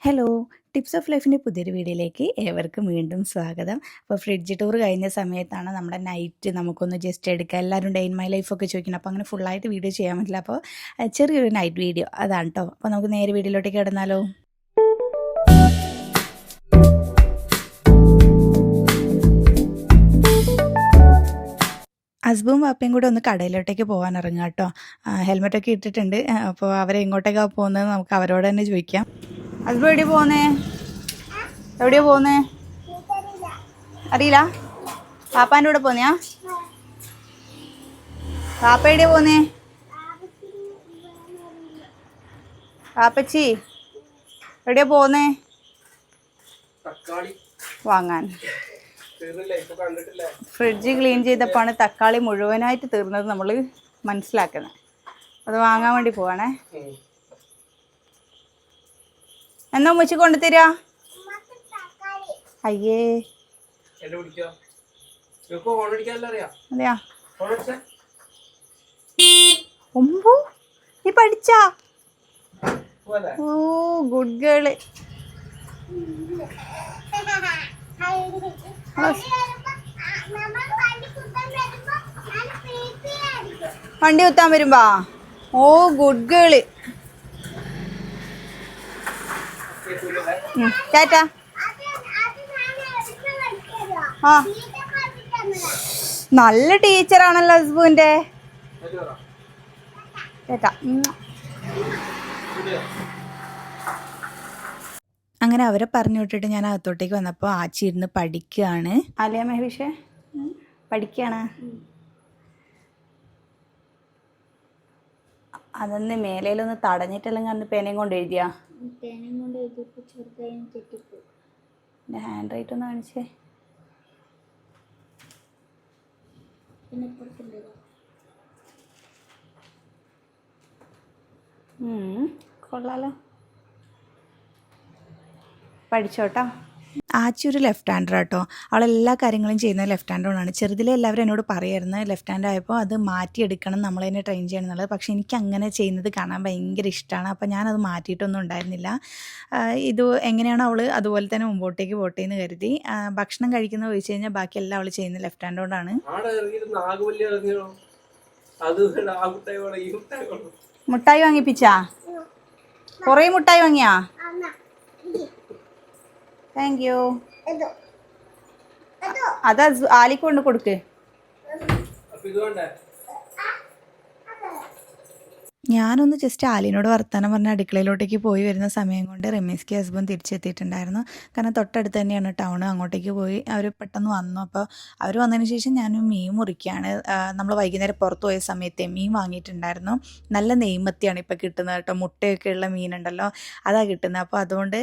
Hello, tips of ലൈഫിൻ്റെ പുതിയൊരു വീഡിയോയിലേക്ക് ഏവർക്കും വീണ്ടും സ്വാഗതം. അപ്പോൾ ഫ്രിഡ്ജ് ടൂർ കഴിഞ്ഞ സമയത്താണ് നമ്മുടെ നൈറ്റ് നമുക്കൊന്ന് ജസ്റ്റ് എടുക്കുക. എല്ലാവരും ഡേ ഇൻ മൈ ലൈഫൊക്കെ ചോദിക്കണം. അപ്പോൾ അങ്ങനെ ഫുള്ളായിട്ട് വീഡിയോ ചെയ്യാൻ പറ്റില്ല. അപ്പോൾ ചെറിയൊരു നൈറ്റ് വീഡിയോ അതാണ് കേട്ടോ. അപ്പോൾ നമുക്ക് നേരെ വീഡിയോയിലോട്ടേക്ക് കിടന്നാലോ. ഹസ്ബും വാപ്പയും കൂടെ ഒന്ന് കടയിലോട്ടേക്ക് പോകാൻ ഇറങ്ങുക കേട്ടോ. ഹെൽമെറ്റൊക്കെ ഇട്ടിട്ടുണ്ട്. അപ്പോൾ അവരെ എങ്ങോട്ടേക്കാണ് പോകുന്നത് നമുക്ക് അവരോട് തന്നെ ചോദിക്കാം. ഹസ്ബ എവിടെയാ പോകുന്നേ? എവിടെയാ പോകുന്നേ? അറിയില്ല. പാപ്പാൻ്റെ കൂടെ പോന്നെയാ? പാപ്പ എവിടെയാ പോന്നേ? പാപ്പച്ചി എവിടെയാ പോന്നേ? വാങ്ങാൻ. ഫ്രിഡ്ജ് ക്ലീൻ ചെയ്തപ്പോഴാണ് തക്കാളി മുഴുവനായിട്ട് തീർന്നത് നമ്മൾ മനസ്സിലാക്കുന്നത്. അത് വാങ്ങാൻ വേണ്ടി പോവാണേ. എന്നാ ഉമ്മച്ചി കൊണ്ടു തരാ? അയ്യേ, അതെയാ? ഒമ്പു നീ പഠിച്ചാ? ഓ, ഗുഡ് ഗേള്. വണ്ടി കുത്താൻ വരുമ്പോ? ഓ, ഗുഡ് ഗേള്. ചേട്ടാ, ആ നല്ല ടീച്ചറാണല്ലോ ഹസ്ബുവിൻ്റെ. ചേട്ടാ, അങ്ങനെ അവരെ പറഞ്ഞു വിട്ടിട്ട് ഞാൻ അകത്തോട്ടേക്ക് വന്നപ്പോൾ ആച്ചി ഇരുന്ന് പഠിക്കുകയാണ്. ആലിയ മെഹവിഷെ പഠിക്കുകയാണ്. അതൊന്ന് മേലയിലൊന്ന് തടഞ്ഞിട്ടല്ലെങ്കിൽ അന്ന് പേനയും കൊണ്ട് എഴുതിയാ? എൻ്റെ ഹാൻഡ് റൈറ്റ് ഒന്ന് കാണിച്ചേ. കൊള്ളാലോ, പഠിച്ചോട്ടോ. ആച്ചി ഒരു ലെഫ്റ്റ് ഹാൻഡർ കേട്ടോ. അവളെല്ലാ കാര്യങ്ങളും ചെയ്യുന്നത് ലെഫ്റ്റ് ഹാൻഡോടാണ്. ചെറുതിലെ എല്ലാവരും എന്നോട് പറയായിരുന്നു ലെഫ്റ്റ് ഹാൻഡ് ആയപ്പോൾ അത് മാറ്റിയെടുക്കണം, നമ്മൾ തന്നെ ട്രെയിൻ ചെയ്യണം എന്നുള്ളത്. പക്ഷേ എനിക്ക് അങ്ങനെ ചെയ്യുന്നത് കാണാൻ ഭയങ്കര ഇഷ്ടമാണ്. അപ്പോൾ ഞാനത് മാറ്റിയിട്ടൊന്നും ഉണ്ടായിരുന്നില്ല. ഇത് എങ്ങനെയാണോ അവൾ അതുപോലെ തന്നെ മുമ്പോട്ടേക്ക് പോട്ടെ എന്ന് കരുതി. ഭക്ഷണം കഴിക്കുന്നത് ചോദിച്ചു കഴിഞ്ഞാൽ ബാക്കിയെല്ലാം അവൾ ചെയ്യുന്നത് ലെഫ്റ്റ് ഹാൻഡോടാണ്. മുട്ടായി വാങ്ങിപ്പിച്ചാ? കുറേ മുട്ടായി വാങ്ങിയാ? Thank you. അത് ആലിക്ക് കൊണ്ട് കൊടുക്ക്. ഞാനൊന്ന് ജസ്റ്റ് ആലിനോട് വർത്തമാനം പറഞ്ഞ അടുക്കളയിലോട്ടേക്ക് പോയി വരുന്ന സമയം കൊണ്ട് റമീസ്ക്ക് ഹസ്ബൻഡ് തിരിച്ചെത്തിയിട്ടുണ്ടായിരുന്നു. കാരണം തൊട്ടടുത്ത് തന്നെയാണ് ടൗൺ. അങ്ങോട്ടേക്ക് പോയി അവർ പെട്ടെന്ന് വന്നു. അപ്പോൾ അവർ വന്നതിന് ശേഷം ഞാൻ മീൻ മുറിക്കുകയാണ്. നമ്മൾ വൈകുന്നേരം പുറത്ത് പോയ സമയത്തെ മീൻ വാങ്ങിയിട്ടുണ്ടായിരുന്നു. നല്ല നെയ്മത്തിയാണ് ഇപ്പോൾ കിട്ടുന്നത് കേട്ടോ. മുട്ടയൊക്കെ ഉള്ള മീനുണ്ടല്ലോ, അതാണ് കിട്ടുന്നത്. അപ്പോൾ അതുകൊണ്ട്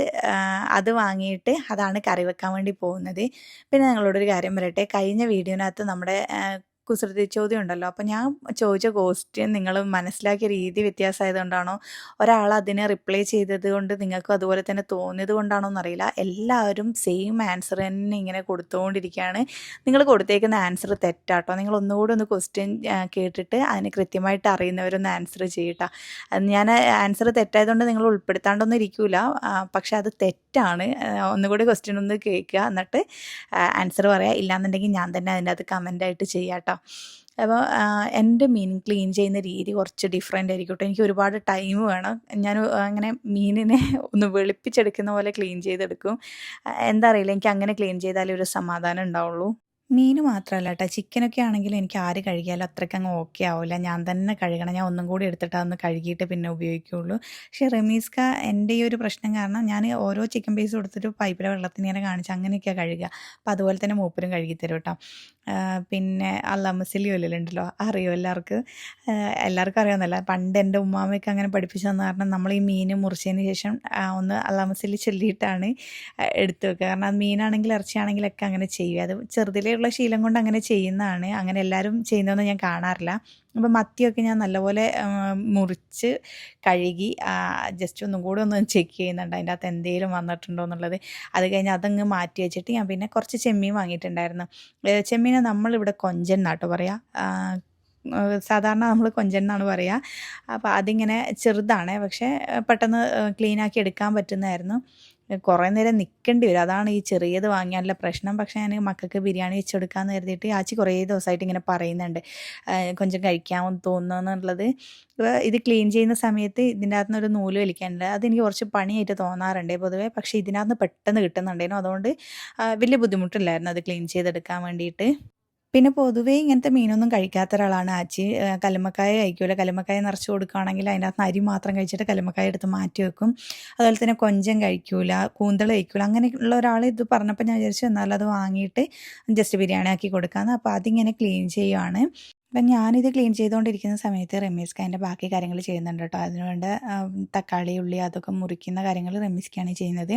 അത് വാങ്ങിയിട്ട് അതാണ് കറി വെക്കാൻ വേണ്ടി പോകുന്നത്. പിന്നെ ഞങ്ങളോടൊരു കാര്യം പറയട്ടെ, കഴിഞ്ഞ വീഡിയോനകത്ത് നമ്മുടെ കുസൃതി ചോദ്യം ഉണ്ടല്ലോ, അപ്പോൾ ഞാൻ ചോദിച്ച ക്വസ്റ്റ്യൻ നിങ്ങൾ മനസ്സിലാക്കിയ രീതി വ്യത്യാസമായതുകൊണ്ടാണോ, ഒരാൾ അതിന് റിപ്ലൈ ചെയ്തത് കൊണ്ട് നിങ്ങൾക്കും അതുപോലെ തന്നെ തോന്നിയത് കൊണ്ടാണോ എന്നറിയില്ല, എല്ലാവരും സെയിം ആൻസർ തന്നെ ഇങ്ങനെ കൊടുത്തുകൊണ്ടിരിക്കുകയാണ്. നിങ്ങൾ കൊടുത്തേക്കുന്ന ആൻസർ തെറ്റാട്ടോ. നിങ്ങൾ ഒന്നുകൂടി ഒന്ന് ക്വസ്റ്റ്യൻ കേട്ടിട്ട് അതിന് കൃത്യമായിട്ട് അറിയുന്നവരൊന്ന് ആൻസർ ചെയ്യട്ടോ. ഞാൻ ആൻസർ തെറ്റായതുകൊണ്ട് നിങ്ങൾ ഉൾപ്പെടുത്താണ്ടൊന്നും ഇരിക്കില്ല, പക്ഷെ അത് തെറ്റാണ്. ഒന്നുകൂടി ക്വസ്റ്റ്യൻ ഒന്ന് കേൾക്കുക, എന്നിട്ട് ആൻസർ പറയാം. ഇല്ലാന്നുണ്ടെങ്കിൽ ഞാൻ തന്നെ അതിൻ്റെ അത് കമൻ്റായിട്ട് ചെയ്യാം കേട്ടോ. അപ്പോൾ എൻ്റെ മീൻ ക്ലീൻ ചെയ്യുന്ന രീതി കുറച്ച് ഡിഫറെൻ്റ് ആയിരിക്കും കേട്ടോ. എനിക്ക് ഒരുപാട് ടൈം വേണം. ഞാൻ അങ്ങനെ മീനിനെ ഒന്ന് വെളുപ്പിച്ചെടുക്കുന്ന പോലെ ക്ലീൻ ചെയ്തെടുക്കും. എന്താ അറിയില്ല, എനിക്ക് അങ്ങനെ ക്ലീൻ ചെയ്താലേ ഒരു സമാധാനം ഉണ്ടാവുള്ളൂ. മീൻ മാത്രമല്ല കേട്ടോ, ചിക്കനൊക്കെ ആണെങ്കിലും എനിക്ക് ആര് കഴുകിയാലും അത്രയ്ക്ക് അങ്ങ് ഓക്കെ ആവില്ല. ഞാൻ തന്നെ കഴുകണം. ഞാൻ ഒന്നും കൂടി എടുത്തിട്ട് അതൊന്ന് കഴുകിയിട്ട് പിന്നെ ഉപയോഗിക്കുകയുള്ളൂ. പക്ഷേ റമീസ്ക എൻ്റെ ഈ ഒരു പ്രശ്നം കാരണം ഞാൻ ഓരോ ചിക്കൻ പീസ് കൊടുത്തിട്ട് പൈപ്പിലെ വെള്ളത്തിന് ഇങ്ങനെ കാണിച്ച് അങ്ങനെയൊക്കെയാണ് കഴുകുക. അപ്പോൾ അതുപോലെ തന്നെ മൂപ്പരും കഴുകിത്തരും കേട്ടോ. പിന്നെ അള്ളാമസിലി ഒല്ലുണ്ടല്ലോ, അറിയോ എല്ലാവർക്കും? എല്ലാവർക്കും അറിയാമെന്നല്ല, പണ്ട് എൻ്റെ ഉമ്മാമയൊക്കെ അങ്ങനെ പഠിപ്പിച്ചു തന്ന കാരണം നമ്മൾ ഈ മീൻ മുറിച്ചതിന് ശേഷം ഒന്ന് അള്ളാമസിലി ചൊല്ലിയിട്ടാണ് എടുത്തു വെക്കുക. കാരണം അത് മീനാണെങ്കിലും ഇറച്ചിയാണെങ്കിലൊക്കെ അങ്ങനെ ചെയ്യും. അത് ചെറുതിലേ ഉള്ള ശീലം കൊണ്ട് അങ്ങനെ ചെയ്യുന്നതാണ്. അങ്ങനെ എല്ലാവരും ചെയ്യുന്നതൊന്നും ഞാൻ കാണാറില്ല. അപ്പോൾ മത്തിയൊക്കെ ഞാൻ നല്ലപോലെ മുറിച്ച് കഴുകി ജസ്റ്റ് ഒന്നും കൂടെ ഒന്ന് ചെക്ക് ചെയ്യുന്നുണ്ട് അതിൻ്റെ അകത്ത് എന്തെങ്കിലും വന്നിട്ടുണ്ടോ എന്നുള്ളത്. അത് കഴിഞ്ഞ് അതങ്ങ് മാറ്റി വെച്ചിട്ട് ഞാൻ പിന്നെ കുറച്ച് ചെമ്മീൻ വാങ്ങിയിട്ടുണ്ടായിരുന്നു. ചെമ്മീനെ നമ്മളിവിടെ കൊഞ്ചൻ എന്നാട്ടോ പറയാം. സാധാരണ നമ്മൾ കൊഞ്ചൻ എന്നാണ് പറയുക. അപ്പോൾ അതിങ്ങനെ ചെറുതാണ്, പക്ഷേ പെട്ടെന്ന് ക്ലീനാക്കി എടുക്കാൻ പറ്റുന്നതായിരുന്നു. കുറേ നേരം നിൽക്കേണ്ടി വരും, അതാണ് ഈ ചെറിയത് വാങ്ങിയാലുള്ള പ്രശ്നം. പക്ഷേ ഞാൻ മക്കൾക്ക് ബിരിയാണി വെച്ച് കൊടുക്കാമെന്ന് കരുതിയിട്ട് ആച്ചി കുറേ ദിവസമായിട്ട് ഇങ്ങനെ പറയുന്നുണ്ട് കൊഞ്ചം കഴിക്കാമെന്ന് തോന്നുന്നു എന്നുള്ളത്. ഇത് ക്ലീൻ ചെയ്യുന്ന സമയത്ത് ഇതിൻ്റെ അകത്ത് നിന്നൊരു നൂല് വലിക്കാനുണ്ട്, അതെനിക്ക് കുറച്ച് പണിയായിട്ട് തോന്നാറുണ്ട് പൊതുവേ. പക്ഷേ ഇതിനകത്ത് നിന്ന് പെട്ടെന്ന് കിട്ടുന്നുണ്ടായിരുന്നു, അതുകൊണ്ട് വലിയ ബുദ്ധിമുട്ടില്ലായിരുന്നു അത് ക്ലീൻ ചെയ്തെടുക്കാൻ വേണ്ടിയിട്ട്. പിന്നെ പൊതുവേ ഇങ്ങനത്തെ മീനൊന്നും കഴിക്കാത്ത ഒരാളാണ് ആച്ചി. കല്ലുമ്മക്കായ കഴിക്കൂല. കല്ലുമ്മക്കായ നിറച്ച് കൊടുക്കുകയാണെങ്കിൽ അതിനകത്ത് അരി മാത്രം കഴിച്ചിട്ട് കല്ലുമ്മക്കായ എടുത്ത് മാറ്റി വെക്കും. അതുപോലെ തന്നെ കൊഞ്ചം കഴിക്കൂല, കൂന്തൾ കഴിക്കൂല. അങ്ങനെയുള്ള ഒരാൾ ഇത് പറഞ്ഞപ്പോൾ ഞാൻ വിചാരിച്ചു എന്നാലും അത് വാങ്ങിയിട്ട് ജസ്റ്റ് ബിരിയാണി ആക്കി കൊടുക്കാമെന്ന്. അപ്പോൾ അതിങ്ങനെ ക്ലീൻ ചെയ്യുവാണ്. അപ്പം ഞാനിത് ക്ലീൻ ചെയ്തുകൊണ്ടിരിക്കുന്ന സമയത്ത് റമീസ്ക അതിൻ്റെ ബാക്കി കാര്യങ്ങൾ ചെയ്യുന്നുണ്ട് കേട്ടോ. അതിനുവേണ്ട തക്കാളി, ഉള്ളി അതൊക്കെ മുറിക്കുന്ന കാര്യങ്ങൾ റമീസ്കയാണ് ചെയ്യുന്നത്.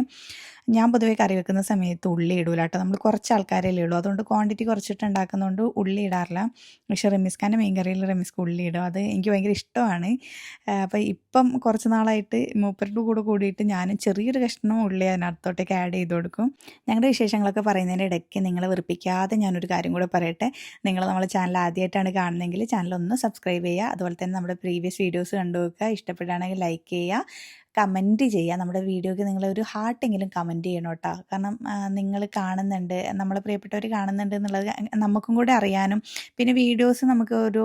ഞാൻ പൊതുവേ കറി വെക്കുന്ന സമയത്ത് ഉള്ളി ഇടൂല കേട്ടോ. നമ്മൾ കുറച്ച് ആൾക്കാരല്ലേ ഉള്ളൂ, അതുകൊണ്ട് ക്വാണ്ടിറ്റി കുറച്ചിട്ട് ഉണ്ടാക്കുന്നതുകൊണ്ട് ഉള്ളി ഇടാറില്ല. പക്ഷേ റമീസ്കാൻ്റെ മീൻ കറിയിൽ റമീസ്ക ഉള്ളി ഇടും, അത് എനിക്ക് ഭയങ്കര ഇഷ്ടമാണ്. അപ്പോൾ ഇപ്പം കുറച്ച് നാളായിട്ട് മൂപ്പരുടെ കൂടെ കൂടിയിട്ട് ഞാൻ ചെറിയൊരു കഷ്ണം ഉള്ളി അതിനകത്തോട്ടേക്ക് ആഡ് ചെയ്ത് കൊടുക്കും. ഞങ്ങളുടെ വിശേഷങ്ങളൊക്കെ പറയുന്നതിൻ്റെ ഇടയ്ക്ക് നിങ്ങളെ വെറുപ്പിക്കാതെ ഞാനൊരു കാര്യം കൂടെ പറയട്ടെ. നിങ്ങൾ നമ്മളെ ചാനൽ ആദ്യമായിട്ടാണ് കാണുന്നതെങ്കിൽ ചാനൽ ഒന്ന് സബ്സ്ക്രൈബ് ചെയ്യുക. അതുപോലെ തന്നെ നമ്മുടെ പ്രീവിയസ് വീഡിയോസ് കണ്ടു നോക്കുക. ഇഷ്ടപ്പെടുകയാണെങ്കിൽ ലൈക്ക് ചെയ്യുക, കമൻറ്റ് ചെയ്യുക. നമ്മുടെ വീഡിയോയ്ക്ക് നിങ്ങളൊരു ഹാർട്ടെങ്കിലും കമൻറ്റ് ചെയ്യണം കേട്ടോ. കാരണം നിങ്ങൾ കാണുന്നുണ്ട്, നമ്മളെ പ്രിയപ്പെട്ടവർ കാണുന്നുണ്ട് എന്നുള്ളത് നമുക്കും കൂടെ അറിയാനും, പിന്നെ വീഡിയോസ് നമുക്ക് ഒരു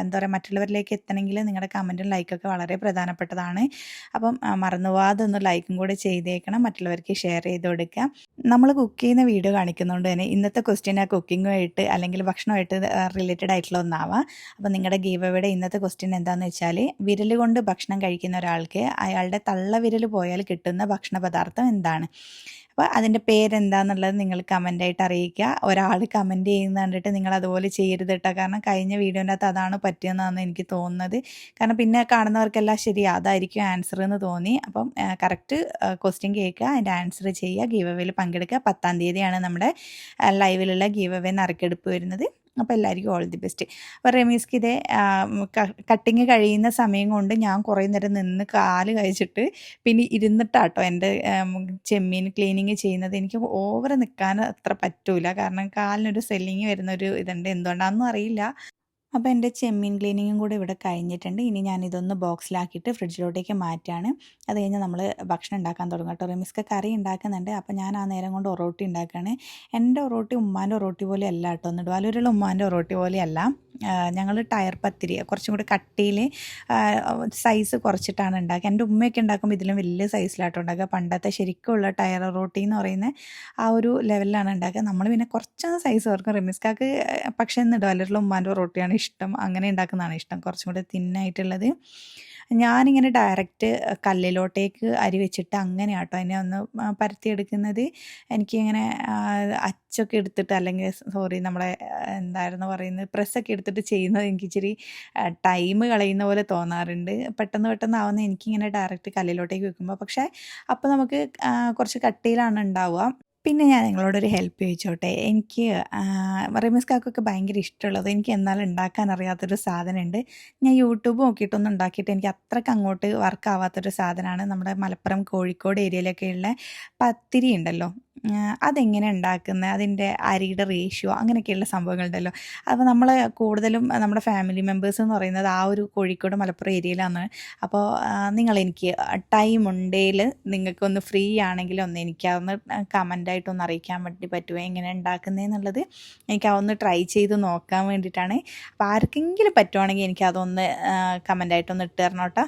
എന്താ പറയുക മറ്റുള്ളവരിലേക്ക് എത്തണമെങ്കിൽ നിങ്ങളുടെ കമൻറ്റും ലൈക്കൊക്കെ വളരെ പ്രധാനപ്പെട്ടതാണ്. അപ്പം മറന്നുപോകാതെ ഒന്ന് ലൈക്കും കൂടെ ചെയ്തേക്കണം, മറ്റുള്ളവർക്ക് ഷെയർ ചെയ്ത് കൊടുക്കുക. നമ്മൾ കുക്ക് ചെയ്യുന്ന വീഡിയോ കാണിക്കുന്നതുകൊണ്ട് തന്നെ ഇന്നത്തെ ക്വസ്റ്റ്യൻ ആ കുക്കിങ്ങുമായിട്ട് അല്ലെങ്കിൽ ഭക്ഷണമായിട്ട് റിലേറ്റഡ് ആയിട്ടുള്ള ഒന്നാവാം. അപ്പോൾ നിങ്ങളുടെ ഗീവ് അവേയുടെ ഇന്നത്തെ ക്വസ്റ്റ്യൻ എന്താണെന്ന് വെച്ചാൽ, വിരൽ കൊണ്ട് ഭക്ഷണം കഴിക്കുന്ന ഒരാൾക്ക് അയാളുടെ തള്ളവിരൽ പോയാൽ കിട്ടുന്ന ഭക്ഷണ പദാർത്ഥം എന്താണ്? അപ്പോൾ അതിൻ്റെ പേരെന്താണെന്നുള്ളത് നിങ്ങൾ കമൻ്റായിട്ട് അറിയിക്കുക. ഒരാൾ കമൻറ്റ് ചെയ്യുന്നത് കണ്ടിട്ട് നിങ്ങൾ അതുപോലെ ചെയ്യരുത് കേട്ടോ. കാരണം കഴിഞ്ഞ വീഡിയോൻ്റെ അകത്ത് അതാണ് പറ്റിയെന്നാണ് എനിക്ക് തോന്നുന്നത്. കാരണം പിന്നെ കാണുന്നവർക്കെല്ലാം ശരി അതായിരിക്കും ആൻസർ എന്ന് തോന്നി. അപ്പം കറക്റ്റ് ക്വസ്റ്റ്യൻ കേൾക്കുക, അതിൻ്റെ ആൻസർ ചെയ്യുക, ഗീവ് അവേയിൽ പങ്കെടുക്കുക. 10-ാം തീയതിയാണ് നമ്മുടെ ലൈവിലുള്ള ഗീവ് അവേ നറുക്കെടുപ്പ് വരുന്നത്. അപ്പോൾ എല്ലാവർക്കും ഓൾ ദി ബെസ്റ്റ്. അപ്പോൾ റമീസ്ക്ക് ഇതേ കട്ടിങ് കഴിയുന്ന സമയം കൊണ്ട് ഞാൻ കുറേ നേരം നിന്ന് കാല് കഴിച്ചിട്ട് പിന്നെ ഇരുന്നിട്ടാട്ടോ എൻ്റെ ചെമ്മീൻ ക്ലീനിങ് ചെയ്യുന്നത്. എനിക്ക് ഓവർ നിൽക്കാൻ അത്ര പറ്റൂല, കാരണം കാലിനൊരു സ്വെല്ലിങ് വരുന്നൊരു ഇതുണ്ട്, എന്തുകൊണ്ടാണെന്നും അറിയില്ല. അപ്പോൾ എൻ്റെ ചെമ്മീൻ ക്ലീനിങ്ങും കൂടെ ഇവിടെ കഴിഞ്ഞിട്ടുണ്ട്. ഇനി ഞാനിതൊന്ന് ബോക്സിലാക്കിയിട്ട് ഫ്രിഡ്ജിലോട്ടേക്ക് മാറ്റുകയാണ്. അത് കഴിഞ്ഞ് നമ്മൾ ഭക്ഷണം ഉണ്ടാക്കാൻ തുടങ്ങും കേട്ടോ. റമീസ്ക കറി ഉണ്ടാക്കുന്നുണ്ട്, അപ്പോൾ ഞാൻ ആ നേരം കൊണ്ട് ഒറോട്ടി ഉണ്ടാക്കുകയാണ്. എൻ്റെ ഒറോട്ടി ഉമ്മാൻ്റെ ഒറോട്ടി പോലെ അല്ല കേട്ടോ, നെടുവാലൂരുള്ള ഉമ്മാൻ്റെ ഒറോട്ടി പോലെയല്ല. ഞങ്ങൾ ടയർ പത്തിരി കുറച്ചും കൂടി കട്ടിയിൽ സൈസ് കുറച്ചിട്ടാണ് ഉണ്ടാക്കുക. എൻ്റെ ഉമ്മയൊക്കെ ഉണ്ടാക്കുമ്പോൾ ഇതിലും വലിയ സൈസിലാട്ടോ ഉണ്ടാക്കുക. പണ്ടത്തെ ശരിക്കുള്ള ടയർ റോട്ടി എന്ന് പറയുന്ന ആ ഒരു ലെവലിലാണ് ഉണ്ടാക്കുക. നമ്മൾ പിന്നെ കുറച്ചൊന്ന് സൈസ് ഓർക്കും. റമീസ്കാക്ക് പക്ഷേ നെടുവാലൂരുള്ള ഉമ്മാൻ്റെ റോട്ടിയാണ് ഇഷ്ടം, അങ്ങനെ ഉണ്ടാക്കുന്നതാണ് ഇഷ്ടം, കുറച്ചും കൂടി തിന്നായിട്ടുള്ളത്. ഞാനിങ്ങനെ ഡയറക്റ്റ് കല്ലിലോട്ടേക്ക് അരി വെച്ചിട്ട് അങ്ങനെ ആട്ടോ അതിനെ ഒന്ന് പരത്തിയെടുക്കുന്നത്. എനിക്കിങ്ങനെ അച്ചൊക്കെ എടുത്തിട്ട് അല്ലെങ്കിൽ സോറി നമ്മളെ എന്തായിരുന്നു പറയുന്നത് പ്രസ്സൊക്കെ എടുത്തിട്ട് ചെയ്യുന്നത് എനിക്ക് ഇച്ചിരി ടൈം കളയുന്ന പോലെ തോന്നാറുണ്ട്. പെട്ടെന്ന് ആവുന്ന എനിക്കിങ്ങനെ ഡയറക്റ്റ് കല്ലിലോട്ടേക്ക് വെക്കുമ്പോൾ. പക്ഷേ അപ്പോൾ നമുക്ക് കുറച്ച് കട്ടിയിലാണ് ഉണ്ടാവുക. പിന്നെ ഞാൻ നിങ്ങളോടൊരു ഹെൽപ്പ് ചോദിച്ചോട്ടെ. എനിക്ക് റമീസ്കാക്കൊക്കെ ഭയങ്കര ഇഷ്ടമുള്ളത്, എനിക്ക് എന്നാലും ഉണ്ടാക്കാൻ അറിയാത്തൊരു സാധനമുണ്ട്. ഞാൻ യൂട്യൂബ് നോക്കിയിട്ടൊന്നും ഉണ്ടാക്കിയിട്ട് എനിക്ക് അത്രയ്ക്ക് അങ്ങോട്ട് വർക്കാവാത്തൊരു സാധനമാണ്. നമ്മുടെ മലപ്പുറം കോഴിക്കോട് ഏരിയയിലൊക്കെയുള്ള പത്തിരി ഉണ്ടല്ലോ, അതെങ്ങനെ ഉണ്ടാക്കുന്നത്, അതിൻ്റെ അരിയുടെ റേഷ്യോ അങ്ങനെയൊക്കെയുള്ള സംഭവങ്ങളുണ്ടല്ലോ. അപ്പോൾ നമ്മൾ കൂടുതലും നമ്മുടെ ഫാമിലി മെമ്പേഴ്സ് എന്ന് പറയുന്നത് ആ ഒരു കോഴിക്കോട് മലപ്പുറം ഏരിയയിലാണ്. അപ്പോൾ നിങ്ങളെനിക്ക് ടൈം ഉണ്ടെങ്കിൽ നിങ്ങൾക്കൊന്ന് ഫ്രീ ആണെങ്കിൽ ഒന്ന് എനിക്കതൊന്ന് കമൻ്റായിട്ടൊന്ന് അറിയിക്കാൻ വേണ്ടി പറ്റുമോ എങ്ങനെ ഉണ്ടാക്കുന്നതെന്നുള്ളത്? എനിക്ക് അതൊന്ന് ട്രൈ ചെയ്ത് നോക്കാൻ വേണ്ടിയിട്ടാണ്. അപ്പോൾ ആർക്കെങ്കിലും പറ്റുവാണെങ്കിൽ എനിക്കതൊന്ന് കമൻ്റായിട്ടൊന്ന് ഇട്ട് തരണം കേട്ടോ.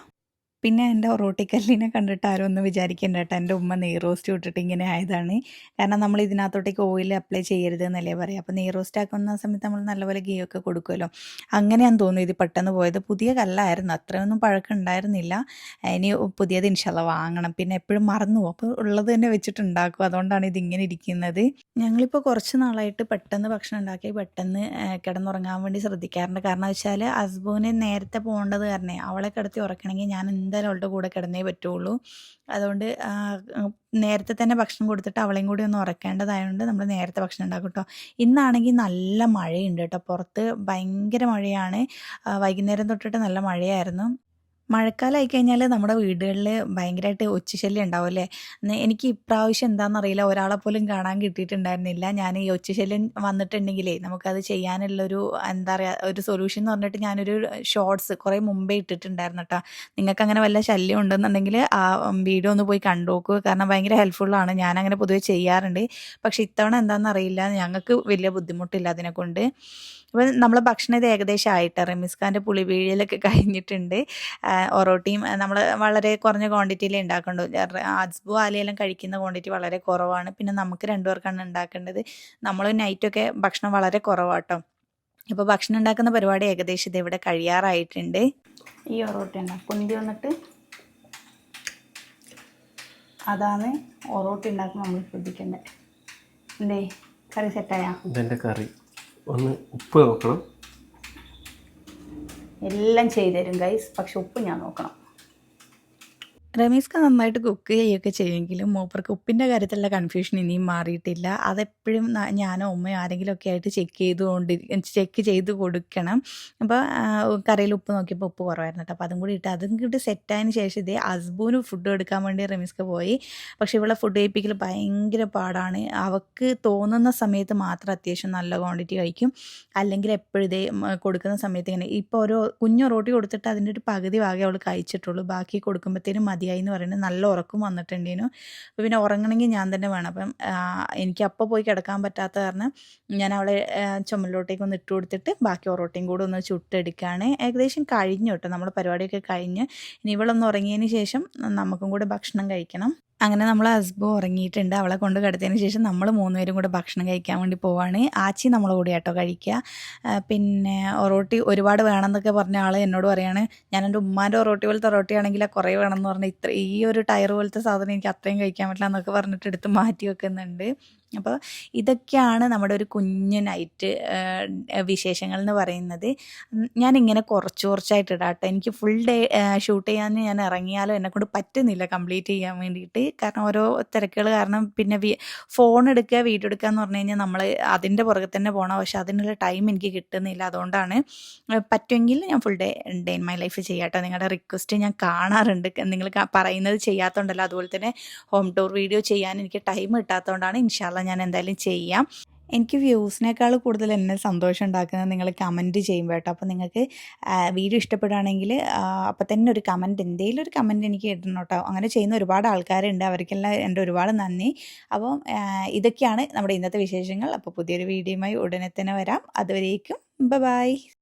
പിന്നെ എൻ്റെ ഒറോട്ടിക്കല്ലിനെ കണ്ടിട്ട് ആരും ഒന്നും വിചാരിക്കേണ്ട കേട്ടോ, എൻ്റെ ഉമ്മ നെയ് റോസ്റ്റ് ഇട്ടിട്ട് ഇങ്ങനെ ആയതാണ്. കാരണം നമ്മൾ ഇതിനകത്തോട്ടേക്ക് ഓയിൽ അപ്ലൈ ചെയ്യരുത് എന്നല്ലേ പറയുക. അപ്പോൾ നെയ് റോസ്റ്റ് ആക്കുന്ന സമയത്ത് നമ്മൾ നല്ലപോലെ ഗീ ഒക്കെ കൊടുക്കുമല്ലോ, അങ്ങനെയാണെന്ന് തോന്നുന്നു ഇത് പെട്ടെന്ന് പോയത്. പുതിയ കല്ലായിരുന്നു, അത്രയൊന്നും പഴക്കം ഉണ്ടായിരുന്നില്ല. ഇനി പുതിയത് ഇൻഷാല്ലാ വാങ്ങണം. പിന്നെ എപ്പോഴും മറന്നു പോകും, അപ്പോൾ ഉള്ളത് തന്നെ വെച്ചിട്ടുണ്ടാക്കും, അതുകൊണ്ടാണ് ഇതിങ്ങനെ ഇരിക്കുന്നത്. ഞങ്ങളിപ്പോൾ കുറച്ച് നാളായിട്ട് പെട്ടെന്ന് ഭക്ഷണം ഉണ്ടാക്കി പെട്ടെന്ന് കിടന്നുറങ്ങാൻ വേണ്ടി ശ്രദ്ധിക്കാറുണ്ട്. കാരണം വെച്ചാൽ ഹസ്ബൻഡിന് നേരത്തെ പോകേണ്ടത് കാരണം അവളെ കിടത്തി ഉറക്കണമെങ്കിൽ ഞാൻ എന്തായാലും അവളുടെ കൂടെ കിടന്നേ പറ്റുള്ളൂ. അതുകൊണ്ട് നേരത്തെ തന്നെ ഭക്ഷണം കൊടുത്തിട്ട് അവളെയും കൂടി ഒന്ന് ഉറക്കേണ്ടതായതുകൊണ്ട് നമ്മൾ നേരത്തെ ഭക്ഷണം ഉണ്ടാക്കും കേട്ടോ. ഇന്നാണെങ്കിൽ നല്ല മഴയുണ്ട് കേട്ടോ, പുറത്ത് ഭയങ്കര മഴയാണ്. വൈകുന്നേരം തൊട്ടിട്ട് നല്ല മഴയായിരുന്നു. മഴക്കാലമായി കഴിഞ്ഞാൽ നമ്മുടെ വീടുകളിൽ ഭയങ്കരമായിട്ട് ഒച്ചശല്യം ഉണ്ടാവും അല്ലേ. എനിക്ക് ഇപ്രാവശ്യം എന്താണെന്നറിയില്ല, ഒരാളെ പോലും കാണാൻ കിട്ടിയിട്ടുണ്ടായിരുന്നില്ല. ഞാൻ ഈ ഒച്ചശല്യം വന്നിട്ടുണ്ടെങ്കിലേ നമുക്കത് ചെയ്യാനുള്ളൊരു എന്താ പറയുക ഒരു സൊല്യൂഷൻ എന്ന് പറഞ്ഞിട്ട് ഞാനൊരു ഷോർട്സ് കുറേ മുമ്പേ ഇട്ടിട്ടുണ്ടായിരുന്നു കേട്ടോ. നിങ്ങൾക്ക് അങ്ങനെ വല്ല ശല്യം ഉണ്ടെന്നുണ്ടെങ്കിൽ ആ വീഡിയോ ഒന്ന് പോയി കണ്ടു നോക്കുക. കാരണം ഭയങ്കര ഹെൽപ്ഫുള്ളാണ്. ഞാനങ്ങനെ പൊതുവെ ചെയ്യാറുണ്ട്. പക്ഷേ ഇത്തവണ എന്താണെന്നറിയില്ല, ഞങ്ങൾക്ക് വലിയ ബുദ്ധിമുട്ടില്ല അതിനെക്കൊണ്ട്. അപ്പോൾ നമ്മളെ ഭക്ഷണം ഇത് ഏകദേശം ആയിട്ട് റമീസ്ഖാൻ്റെ പുളിപീഴലൊക്കെ കഴിഞ്ഞിട്ടുണ്ട്. ഒറോട്ടിയും നമ്മൾ വളരെ കുറഞ്ഞ ക്വാണ്ടിറ്റിയിലേ ഉണ്ടാക്കുന്നുള്ളൂ. അസ്ബു ആലയെല്ലാം കഴിക്കുന്ന ക്വാണ്ടിറ്റി വളരെ കുറവാണ്. പിന്നെ നമുക്ക് രണ്ടുപേർക്കാണ് ഉണ്ടാക്കേണ്ടത്. നമ്മൾ നൈറ്റൊക്കെ ഭക്ഷണം വളരെ കുറവാട്ടോ. അപ്പോൾ ഭക്ഷണം ഉണ്ടാക്കുന്ന പരിപാടി ഏകദേശം ഇത് ഇവിടെ കഴിയാറായിട്ടുണ്ട്. ഈ ഒറോട്ടി ഉണ്ടാകും പൊന്തി വന്നിട്ട് അതാണ് ഒറോട്ടി ഉണ്ടാക്കുമ്പോൾ നമ്മൾ ശ്രദ്ധിക്കേണ്ടത്. എന്തേ കറി സെറ്റായാ? ഇതെൻ്റെ കറി. ഒന്ന് ഉപ്പ് നോക്കണം. എല്ലാം ചെയ്തു തരും ഗൈസ്, പക്ഷെ ഉപ്പ് ഞാൻ നോക്കണം. റമീസ്ക്ക് നന്നായിട്ട് കുക്ക് ചെയ്യുകയൊക്കെ ചെയ്യുമെങ്കിലും മൂപ്പർക്ക് ഉപ്പിൻ്റെ കാര്യത്തിലുള്ള കൺഫ്യൂഷൻ ഇനിയും മാറിയിട്ടില്ല. അതെപ്പോഴും ഞാനോ ഉമ്മയോ ആരെങ്കിലുമൊക്കെ ആയിട്ട് ചെക്ക് ചെയ്ത് കൊടുക്കണം. അപ്പോൾ കറിയിൽ ഉപ്പ് നോക്കിയപ്പോൾ ഉപ്പ് കുറവായിരുന്നു കേട്ടോ. അപ്പോൾ അതും കൂടി സെറ്റായതിന് ശേഷം ഇതേ ഹസ്ബൂന് ഫുഡ് എടുക്കാൻ വേണ്ടി റമീസ്ക്ക് പോയി. പക്ഷേ ഇവിടെ ഫുഡ് കഴിപ്പിക്കൽ ഭയങ്കര പാടാണ്. അവൾക്ക് തോന്നുന്ന സമയത്ത് മാത്രം അത്യാവശ്യം നല്ല ക്വാണ്ടിറ്റി കഴിക്കും. അല്ലെങ്കിൽ എപ്പോഴും ഇതേ കൊടുക്കുന്ന സമയത്ത് ഇങ്ങനെ ഇപ്പോൾ ഓരോ കുഞ്ഞു റോട്ടി കൊടുത്തിട്ട് അതിൻ്റെ ഒരു പകുതി ഭാഗമേ അവൾ കഴിച്ചിട്ടുള്ളൂ. ബാക്കി കൊടുക്കുമ്പോഴത്തേനും മതിയായി എന്ന് പറയുന്നത്. നല്ല ഉറക്കം വന്നിട്ടുണ്ടേനു. അപ്പോൾ പിന്നെ ഉറങ്ങണമെങ്കിൽ ഞാൻ തന്നെ വേണം. അപ്പം എനിക്ക് അപ്പോൾ പോയി കിടക്കാൻ പറ്റാത്ത കാരണം ഞാൻ അവളെ ചുമലിലോട്ടേക്ക് ഒന്ന് ഇട്ട് കൊടുത്തിട്ട് ബാക്കി ഒറോട്ടയും കൂടെ ഒന്ന് ചുട്ടെടുക്കുകയാണ്. ഏകദേശം കഴിഞ്ഞു കേട്ടോ, നമ്മുടെ പരിപാടിയൊക്കെ കഴിഞ്ഞ്. ഇനി ഇവളൊന്ന് ഉറങ്ങിയതിന് ശേഷം നമുക്കും കൂടെ ഭക്ഷണം കഴിക്കണം. അങ്ങനെ നമ്മൾ ഹസ്ബു ഉറങ്ങിയിട്ടുണ്ട്. അവളെ കൊണ്ട് കിടത്തിയതിന് ശേഷം നമ്മൾ 3 പേരും കൂടെ ഭക്ഷണം കഴിക്കാൻ വേണ്ടി പോവാണ്. ആച്ചി നമ്മളെ കൂടെ കേട്ടോ കഴിക്കുക. പിന്നെ ഒറോട്ടി ഒരുപാട് വേണമെന്നൊക്കെ പറഞ്ഞ ആൾ എന്നോട് പറയാണ്, ഞാൻ എൻ്റെ ഉമ്മാൻ്റെ ഒറോട്ടി പോലത്തെ ഒറോട്ടി ആണെങ്കിൽ കുറേ വേണമെന്ന് പറഞ്ഞാൽ ഈ ഒരു ടയർ പോലത്തെ സാധനം എനിക്ക് അത്രയും കഴിക്കാൻ പറ്റില്ല എന്നൊക്കെ പറഞ്ഞിട്ട് എടുത്ത് മാറ്റി വെക്കുന്നുണ്ട്. അപ്പോൾ ഇതൊക്കെയാണ് നമ്മുടെ ഒരു കുഞ്ഞ് നൈറ്റ് വിശേഷങ്ങൾ എന്ന് പറയുന്നത്. ഞാനിങ്ങനെ കുറച്ചായിട്ട് ഇടാം കേട്ടോ. എനിക്ക് ഫുൾ ഡേ ഷൂട്ട് ചെയ്യാൻ ഞാൻ ഇറങ്ങിയാലും എന്നെക്കൊണ്ട് പറ്റുന്നില്ല കംപ്ലീറ്റ് ചെയ്യാൻ വേണ്ടിയിട്ട്. കാരണം ഓരോ തിരക്കുകൾ കാരണം. പിന്നെ ഫോൺ എടുക്കുക വീഡിയോ എടുക്കുക എന്ന് പറഞ്ഞു കഴിഞ്ഞാൽ നമ്മൾ അതിൻ്റെ പുറകെ തന്നെ പോകണം. പക്ഷെ അതിനുള്ള ടൈം എനിക്ക് കിട്ടുന്നില്ല. അതുകൊണ്ടാണ് പറ്റുമെങ്കിൽ ഞാൻ full day in my life ചെയ്യാം കേട്ടോ. നിങ്ങളുടെ റിക്വസ്റ്റ് ഞാൻ കാണാറുണ്ട്. നിങ്ങൾ പറയുന്നത് ചെയ്യാത്തതുകൊണ്ടല്ല, അതുപോലെ തന്നെ ഹോം ടൂർ വീഡിയോ ചെയ്യാൻ എനിക്ക് ടൈം കിട്ടാത്തതുകൊണ്ടാണ്. ഇൻഷാ അല്ലാ ഞാൻ എന്തായാലും ചെയ്യാം. എനിക്ക് വ്യൂസിനേക്കാൾ കൂടുതൽ എന്നെ സന്തോഷം ഉണ്ടാക്കുന്നത് നിങ്ങൾ കമൻറ്റ് ചെയ്യുമ്പോൾ കേട്ടോ. അപ്പോൾ നിങ്ങൾക്ക് വീഡിയോ ഇഷ്ടപ്പെടുകയാണെങ്കിൽ അപ്പോൾ തന്നെ ഒരു കമൻറ്റ്, എന്തെങ്കിലും ഒരു കമൻറ്റ് എനിക്ക് ഇടണം കേട്ടോ. അങ്ങനെ ചെയ്യുന്ന ഒരുപാട് ആൾക്കാരുണ്ട്, അവർക്കെല്ലാം എൻ്റെ ഒരുപാട് നന്ദി. അപ്പോൾ ഇതൊക്കെയാണ് നമ്മുടെ ഇന്നത്തെ വിശേഷങ്ങൾ. അപ്പോൾ പുതിയൊരു വീഡിയോയുമായി ഉടനെ തന്നെ വരാം. അതുവരേക്കും ബൈ.